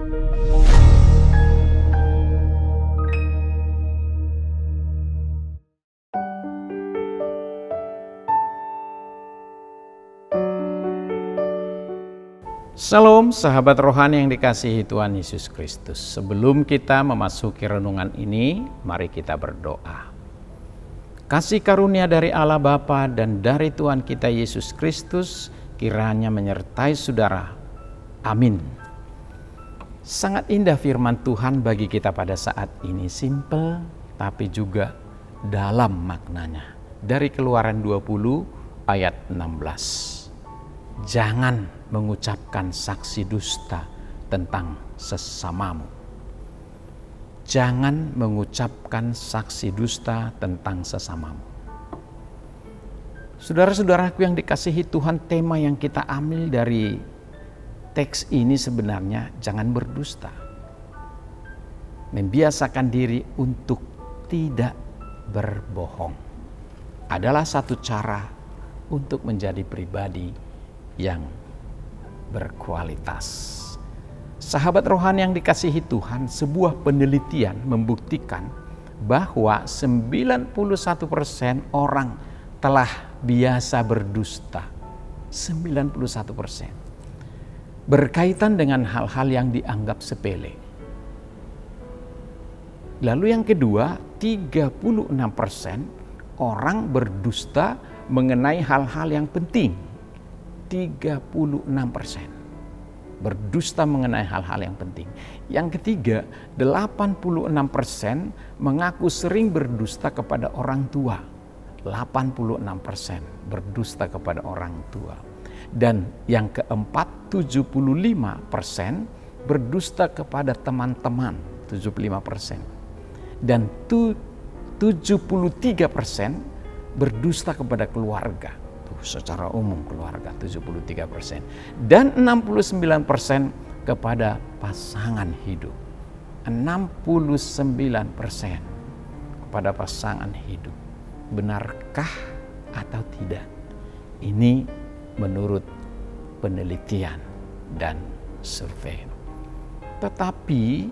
Salam sahabat rohani yang dikasihi Tuhan Yesus Kristus. Sebelum kita memasuki renungan ini, mari kita berdoa. Kasih karunia dari Allah Bapa dan dari Tuhan kita Yesus Kristus kiranya menyertai saudara. Amin. Sangat indah firman Tuhan bagi kita pada saat ini, simple tapi juga dalam maknanya. Dari Keluaran 20 ayat 16. Jangan mengucapkan saksi dusta tentang sesamamu. Jangan mengucapkan saksi dusta tentang sesamamu. Saudara-saudaraku yang dikasihi Tuhan, tema yang kita ambil dari teks ini sebenarnya jangan berdusta. Membiasakan diri untuk tidak berbohong adalah satu cara untuk menjadi pribadi yang berkualitas. Sahabat rohani yang dikasihi Tuhan, sebuah penelitian membuktikan bahwa 91% orang telah biasa berdusta. 91%. Berkaitan dengan hal-hal yang dianggap sepele. Lalu yang kedua, 36% orang berdusta mengenai hal-hal yang penting. 36% berdusta mengenai hal-hal yang penting. Yang ketiga, 86% mengaku sering berdusta kepada orang tua. 86% berdusta kepada orang tua. Dan yang keempat, 75% berdusta kepada teman-teman. 75%. Dan 73% berdusta kepada keluarga. Secara umum keluarga 73%, dan 69% kepada pasangan hidup. 69% kepada pasangan hidup. Benarkah atau tidak? Ini menurut penelitian dan survei. Tetapi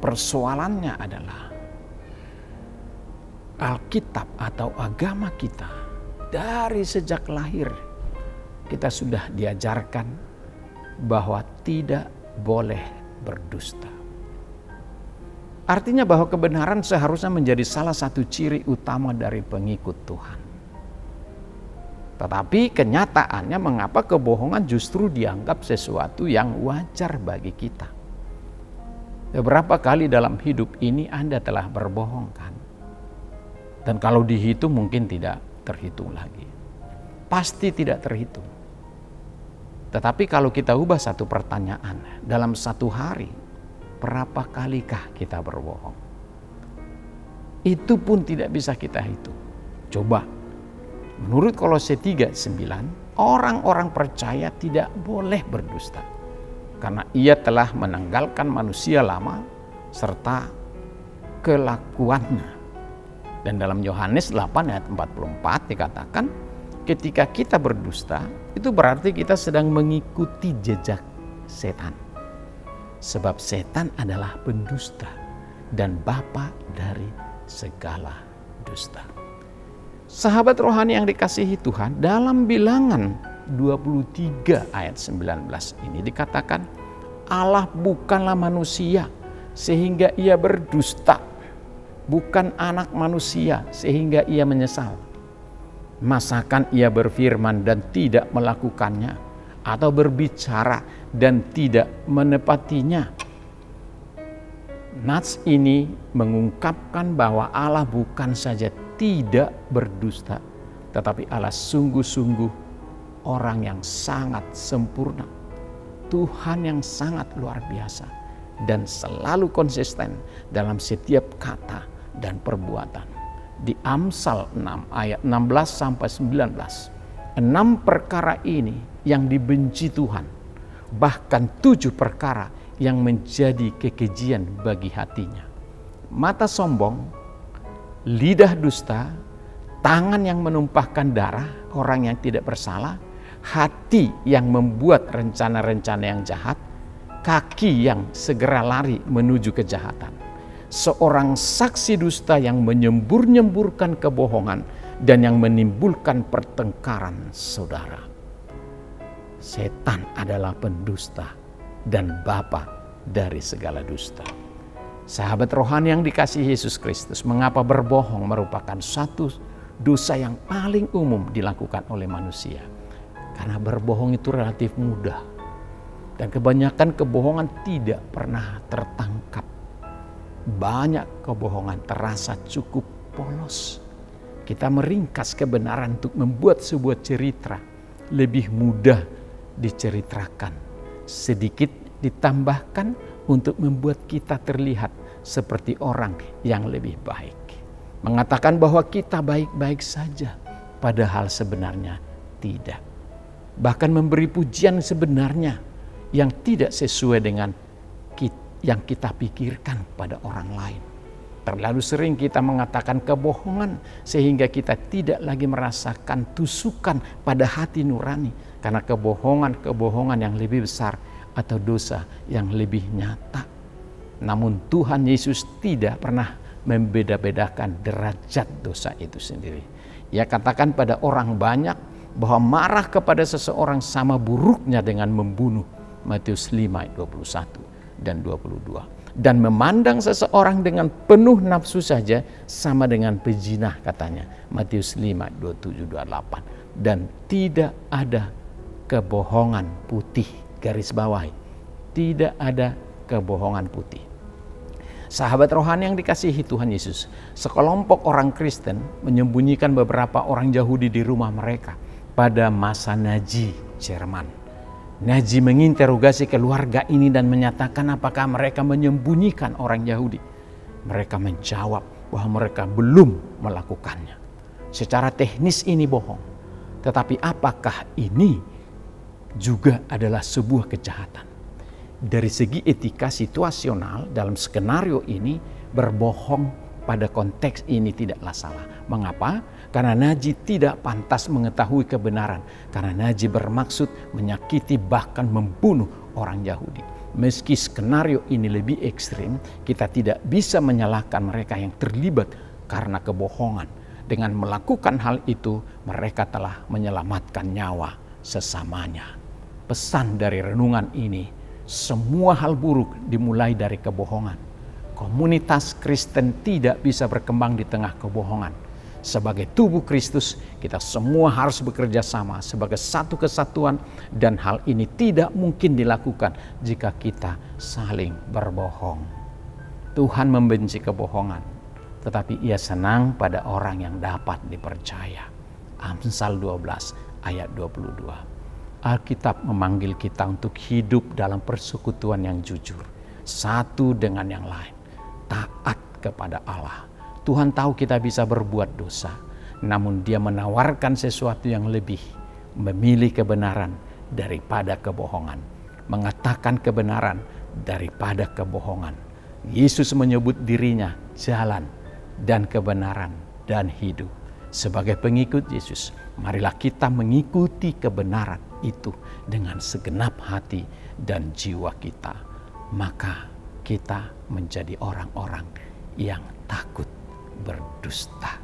persoalannya adalah Alkitab atau agama kita dari sejak lahir kita sudah diajarkan bahwa tidak boleh berdusta. Artinya bahwa kebenaran seharusnya menjadi salah satu ciri utama dari pengikut Tuhan. Tetapi kenyataannya mengapa kebohongan justru dianggap sesuatu yang wajar bagi kita? Beberapa kali dalam hidup ini Anda telah berbohong kan? Dan kalau dihitung mungkin tidak terhitung lagi. Pasti tidak terhitung. Tetapi kalau kita ubah satu pertanyaan, dalam satu hari, berapa kalikah kita berbohong? Itu pun tidak bisa kita hitung. Coba, menurut Kolose 3:9, orang-orang percaya tidak boleh berdusta. Karena ia telah menanggalkan manusia lama serta kelakuannya. Dan dalam Yohanes 8 ayat 44 dikatakan, ketika kita berdusta, itu berarti kita sedang mengikuti jejak setan. Sebab setan adalah pendusta dan bapa dari segala dusta. Sahabat rohani yang dikasihi Tuhan, dalam Bilangan 23 ayat 19 ini dikatakan, Allah bukanlah manusia sehingga ia berdusta. Bukan anak manusia sehingga ia menyesal. Masakan ia berfirman dan tidak melakukannya, atau berbicara dan tidak menepatinya. Nats ini mengungkapkan bahwa Allah bukan saja tidak berdusta, tetapi Allah sungguh-sungguh orang yang sangat sempurna. Tuhan yang sangat luar biasa dan selalu konsisten dalam setiap kata dan perbuatan. Di Amsal 6 ayat 16 sampai 19. 6 perkara ini yang dibenci Tuhan. Bahkan 7 perkara yang menjadi kekejian bagi hatinya. Mata sombong, lidah dusta, tangan yang menumpahkan darah orang yang tidak bersalah, hati yang membuat rencana-rencana yang jahat, kaki yang segera lari menuju kejahatan. Seorang saksi dusta yang menyembur-nyemburkan kebohongan dan yang menimbulkan pertengkaran saudara. Setan adalah pendusta dan bapa dari segala dusta. Sahabat rohani yang dikasihi Yesus Kristus, mengapa berbohong merupakan satu dosa yang paling umum dilakukan oleh manusia? Karena berbohong itu relatif mudah. Dan kebanyakan kebohongan tidak pernah tertangkap. Banyak kebohongan terasa cukup polos. Kita meringkas kebenaran untuk membuat sebuah cerita lebih mudah diceritakan. Sedikit ditambahkan untuk membuat kita terlihat seperti orang yang lebih baik. Mengatakan bahwa kita baik-baik saja, padahal sebenarnya tidak. Bahkan memberi pujian sebenarnya yang tidak sesuai dengan yang kita pikirkan pada orang lain. Terlalu sering kita mengatakan kebohongan sehingga kita tidak lagi merasakan tusukan pada hati nurani karena kebohongan yang lebih besar atau dosa yang lebih nyata. Namun Tuhan Yesus tidak pernah membeda-bedakan derajat dosa itu sendiri. Ia katakan pada orang banyak bahwa marah kepada seseorang sama buruknya dengan membunuh. Matius 5 ayat 21 dan 22. Dan memandang seseorang dengan penuh nafsu saja sama dengan pezina katanya. Matius 5 ayat 27-28. Dan tidak ada kebohongan putih, garis bawahi. Tidak ada kebohongan putih. Sahabat rohani yang dikasihi Tuhan Yesus, sekelompok orang Kristen menyembunyikan beberapa orang Yahudi di rumah mereka pada masa Nazi Jerman. Nazi menginterogasi keluarga ini dan menyatakan apakah mereka menyembunyikan orang Yahudi. Mereka menjawab bahwa mereka belum melakukannya. Secara teknis ini bohong. Tetapi apakah ini juga adalah sebuah kejahatan? Dari segi etika situasional dalam skenario ini berbohong pada konteks ini tidaklah salah. Mengapa? Karena Nazi tidak pantas mengetahui kebenaran. Karena Nazi bermaksud menyakiti bahkan membunuh orang Yahudi. Meski skenario ini lebih ekstrim, kita tidak bisa menyalahkan mereka yang terlibat karena kebohongan. Dengan melakukan hal itu, mereka telah menyelamatkan nyawa sesamanya. Pesan dari renungan ini, semua hal buruk dimulai dari kebohongan. Komunitas Kristen tidak bisa berkembang di tengah kebohongan. Sebagai tubuh Kristus, kita semua harus bekerja sama sebagai satu kesatuan dan hal ini tidak mungkin dilakukan jika kita saling berbohong. Tuhan membenci kebohongan, tetapi Ia senang pada orang yang dapat dipercaya. Amsal 12 ayat 22. Alkitab memanggil kita untuk hidup dalam persekutuan yang jujur, satu dengan yang lain. Taat kepada Allah. Tuhan tahu kita bisa berbuat dosa, namun Dia menawarkan sesuatu yang lebih, memilih kebenaran daripada kebohongan, mengatakan kebenaran daripada kebohongan. Yesus menyebut dirinya jalan dan kebenaran dan hidup. Sebagai pengikut Yesus, marilah kita mengikuti kebenaran itu dengan segenap hati dan jiwa kita. Maka kita menjadi orang-orang yang takut berdusta.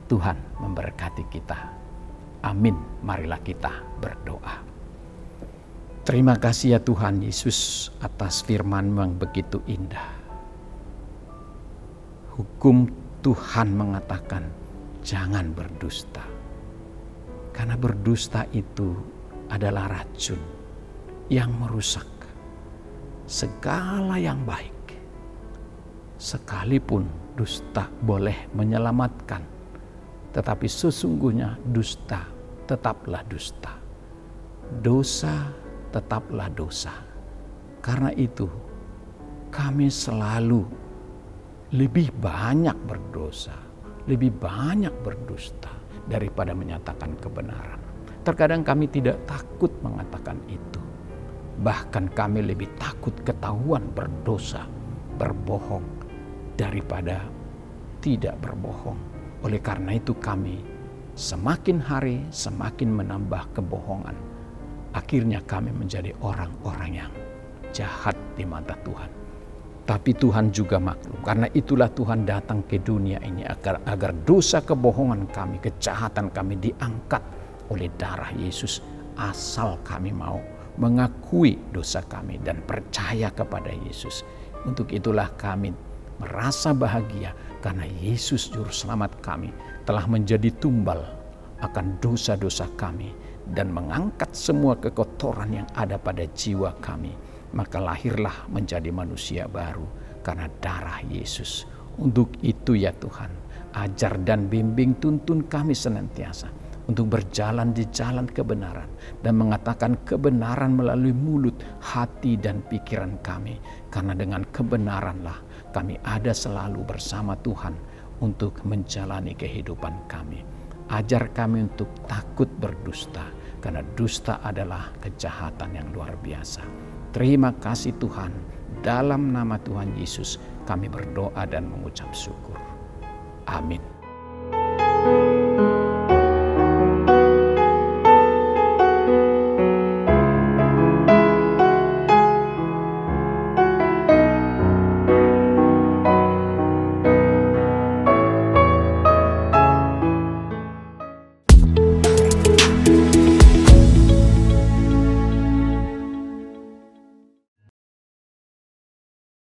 Tuhan memberkati kita. Amin. Marilah kita berdoa. Terima kasih ya Tuhan Yesus atas firman-Mu yang begitu indah. Hukum Tuhan mengatakan jangan berdusta. Karena berdusta itu adalah racun yang merusak segala yang baik. Sekalipun dusta boleh menyelamatkan, tetapi sesungguhnya dusta tetaplah dusta. Dosa tetaplah dosa. Karena itu kami selalu lebih banyak berdosa, lebih banyak berdusta daripada menyatakan kebenaran. Terkadang kami tidak takut mengatakan itu. Bahkan kami lebih takut ketahuan berdosa, berbohong, daripada tidak berbohong. Oleh karena itu kami semakin hari semakin menambah kebohongan. Akhirnya kami menjadi orang-orang yang jahat di mata Tuhan. Tapi Tuhan juga maklum. Karena itulah Tuhan datang ke dunia ini agar dosa kebohongan kami, kejahatan kami diangkat oleh darah Yesus. Asal kami mau mengakui dosa kami dan percaya kepada Yesus. Untuk itulah kami merasa bahagia karena Yesus Juru Selamat kami telah menjadi tumbal akan dosa-dosa kami dan mengangkat semua kekotoran yang ada pada jiwa kami. Maka lahirlah menjadi manusia baru karena darah Yesus. Untuk itu ya Tuhan, ajar dan bimbing tuntun kami senantiasa untuk berjalan di jalan kebenaran dan mengatakan kebenaran melalui mulut, hati, dan pikiran kami. Karena dengan kebenaranlah kami ada selalu bersama Tuhan untuk menjalani kehidupan kami. Ajar kami untuk takut berdusta, karena dusta adalah kejahatan yang luar biasa. Terima kasih Tuhan, dalam nama Tuhan Yesus kami berdoa dan mengucap syukur. Amin.